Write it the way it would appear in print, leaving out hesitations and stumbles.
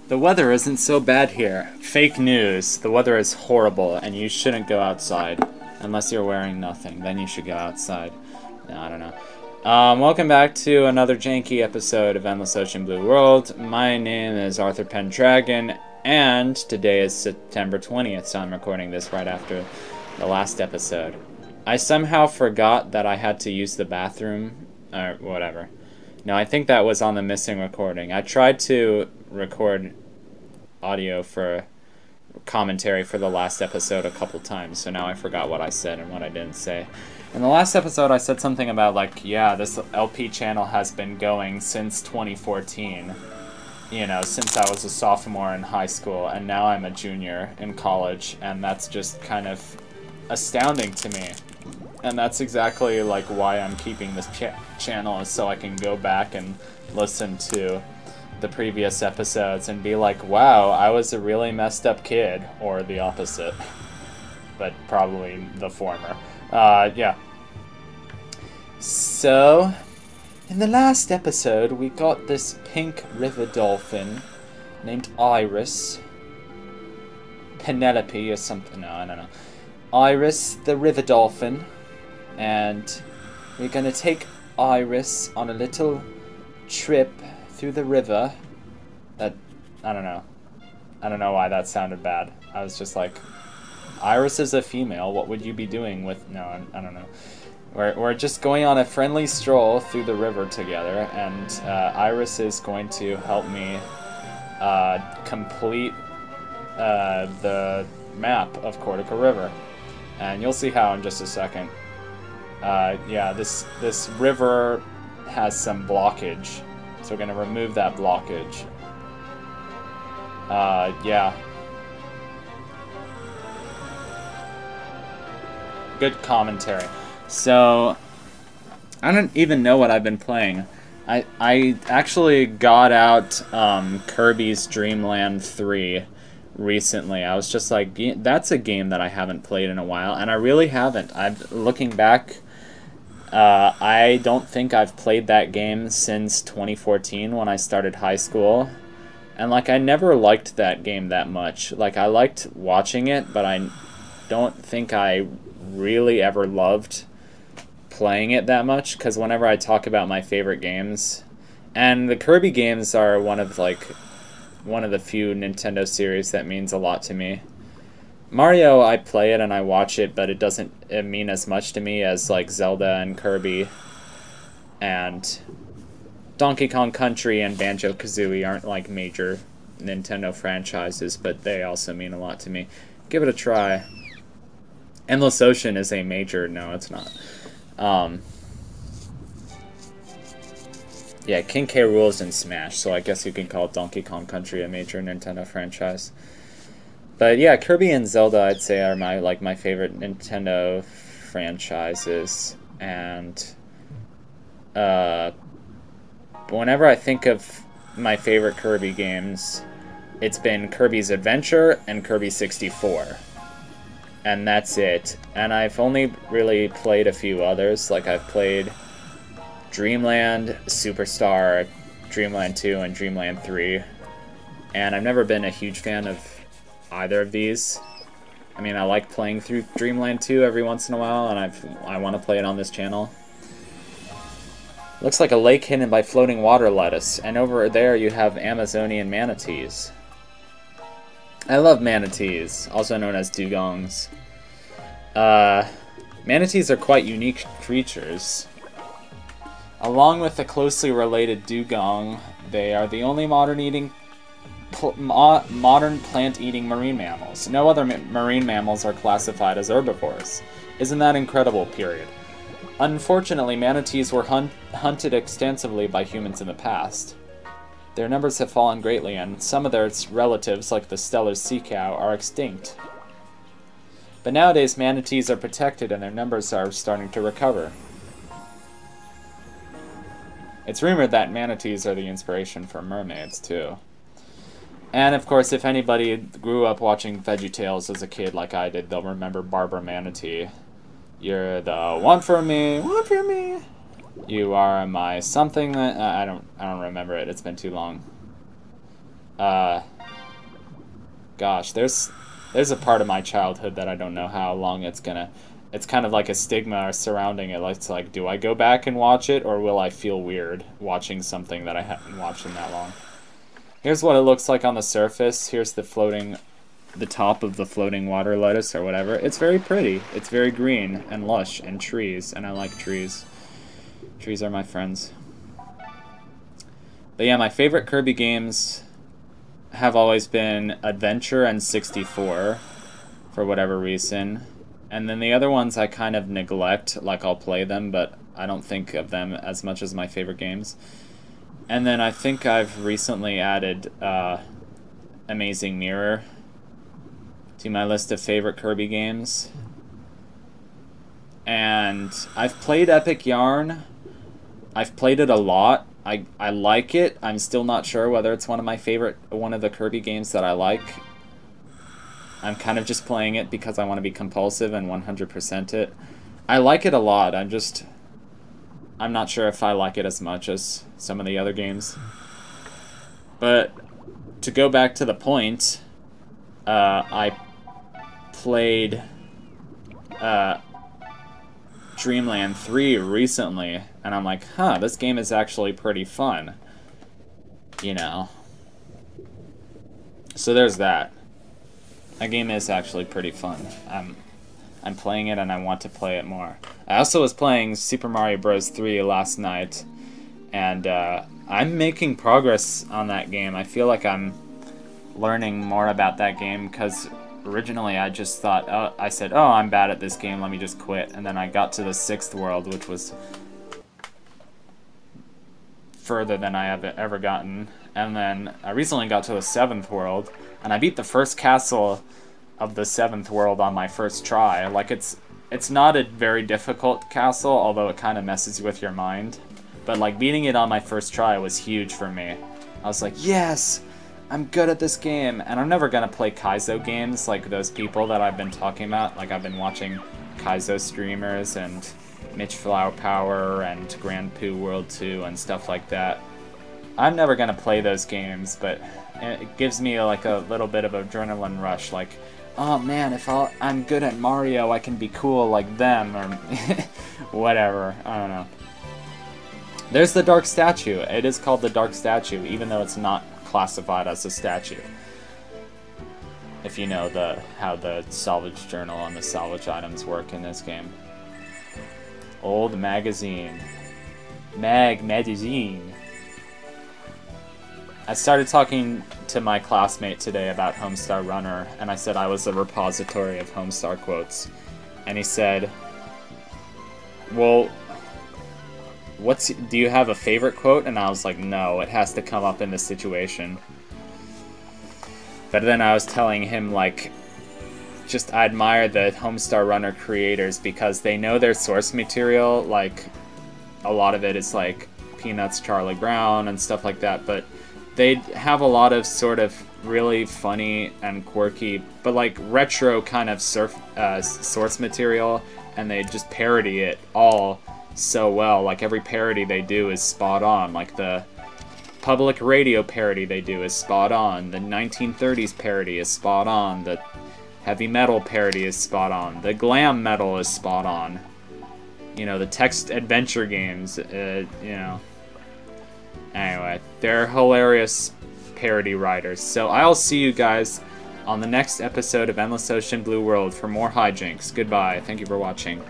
The weather isn't so bad here. Fake news. The weather is horrible, and you shouldn't go outside. Unless you're wearing nothing. Then you should go outside. No, I don't know. Welcome back to another janky episode of Endless Ocean Blue World. My name is Arthur Pendragon, and today is September 20th, so I'm recording this right after the last episode. I somehow forgot that I had to use the bathroom, or whatever. No, I think that was on the missing recording. I tried to record audio for commentary for the last episode a couple times, so now I forgot what I said and what I didn't say. In the last episode, I said something about, like, yeah, this LP channel has been going since 2014. You know, since I was a sophomore in high school, and now I'm a junior in college, and that's just kind of astounding to me. And that's exactly, like, why I'm keeping this channel, is so I can go back and listen to the previous episodes and be like, wow, I was a really messed up kid, or the opposite. But probably the former. Yeah. So, in the last episode, we got this pink river dolphin named Iris. Penelope or something, no, I don't know. Iris, the river dolphin. And we're gonna take Iris on a little trip through the river. I don't know. I don't know why that sounded bad. I was just like, Iris is a female, what would you be doing with... No, I don't know. We're just going on a friendly stroll through the river together, and Iris is going to help me complete the map of Cortica River. And you'll see how in just a second. Yeah, this river has some blockage, so we're going to remove that blockage. Yeah. Good commentary. So, I don't even know what I've been playing. I actually got out Kirby's Dream Land 3 recently. I was just like, that's a game that I haven't played in a while, and I really haven't. Looking back, I don't think I've played that game since 2014 when I started high school. And, like, I never liked that game that much. Like, I liked watching it, but I don't think I really ever loved playing it that much, because whenever I talk about my favorite games, and the Kirby games are one of the few Nintendo series that means a lot to me. Mario, I play it and I watch it, but it doesn't mean as much to me as, like, Zelda and Kirby. And Donkey Kong Country and Banjo-Kazooie aren't, like, major Nintendo franchises, but they also mean a lot to me. Give it a try. Endless Ocean is a major... No, it's not. Yeah, King K. Rool's in Smash, so I guess you can call Donkey Kong Country a major Nintendo franchise. But yeah, Kirby and Zelda, I'd say, are my favorite Nintendo franchises. And whenever I think of my favorite Kirby games, it's been Kirby's Adventure and Kirby 64. And that's it. And I've only really played a few others. Like, I've played Dreamland, Superstar, Dreamland 2, and Dreamland 3. And I've never been a huge fan of either of these. I mean, I like playing through Dreamland 2 every once in a while, and I want to play it on this channel. Looks like a lake hidden by floating water lettuce, and over there you have Amazonian manatees. I love manatees, also known as dugongs. Manatees are quite unique creatures. Along with the closely related dugong, they are the only modern plant-eating marine mammals. No other marine mammals are classified as herbivores. Isn't that incredible, period? Unfortunately, manatees were hunted extensively by humans in the past. Their numbers have fallen greatly, and some of their relatives, like the Steller sea cow, are extinct. But nowadays, manatees are protected, and their numbers are starting to recover. It's rumored that manatees are the inspiration for mermaids, too. And, of course, if anybody grew up watching VeggieTales as a kid like I did, they'll remember Barbara Manatee. You're the one for me, one for me. You are my something that... I don't remember it. It's been too long. gosh, there's a part of my childhood that I don't know how long it's gonna. It's kind of like a stigma surrounding it. Like, it's like, do I go back and watch it, or will I feel weird watching something that I haven't watched in that long? Here's what it looks like on the surface. Here's the top of the floating water lettuce or whatever. It's very pretty. It's very green and lush and trees, and I like trees. Trees are my friends. But yeah, my favorite Kirby games have always been Adventure and 64, for whatever reason. And then the other ones I kind of neglect, like I'll play them, but I don't think of them as much as my favorite games. And then I think I've recently added Amazing Mirror to my list of favorite Kirby games. And I've played Epic Yarn. I've played it a lot. I like it. I'm still not sure whether it's one of the Kirby games that I like. I'm kind of just playing it because I want to be compulsive and 100% it. I like it a lot. I'm not sure if I like it as much as some of the other games. But to go back to the point, I played Dreamland 3 recently, and I'm like, huh, this game is actually pretty fun. You know. So there's that. That game is actually pretty fun. I'm playing it and I want to play it more. I also was playing Super Mario Bros. 3 last night, and I'm making progress on that game. I feel like I'm learning more about that game, because originally I just thought, I said, oh, I'm bad at this game, let me just quit. And then I got to the 6th world, which was further than I have ever gotten. And then I recently got to the 7th world, and I beat the first castle of the 7th world on my first try. Like, it's not a very difficult castle, although it kind of messes with your mind. But like, beating it on my first try was huge for me. I was like, yes, I'm good at this game. And I'm never gonna play Kaizo games like those people that I've been talking about. Like, I've been watching Kaizo streamers and Mitch Flower Power and Grand Poo World 2 and stuff like that. I'm never gonna play those games, but it gives me like a little bit of adrenaline rush, like, oh man, if I'm good at Mario, I can be cool like them, or whatever, I don't know. There's the Dark Statue. It is called the Dark Statue, even though it's not classified as a statue. If you know how the salvage journal and the salvage items work in this game. Old magazine. Magazine. I started talking to my classmate today about Homestar Runner, and I said I was a repository of Homestar quotes. And he said, well, do you have a favorite quote? And I was like, no, it has to come up in the situation. But then I was telling him, like, just I admire the Homestar Runner creators because they know their source material. Like, a lot of it is like Peanuts, Charlie Brown, and stuff like that, but they have a lot of sort of really funny and quirky, but like retro kind of source material, and they just parody it all so well. Like, every parody they do is spot on. Like, the public radio parody they do is spot on. The 1930s parody is spot on. The heavy metal parody is spot on. The glam metal is spot on. You know, the text adventure games, you know. Anyway, they're hilarious parody writers. So I'll see you guys on the next episode of Endless Ocean Blue World for more hijinks. Goodbye. Thank you for watching.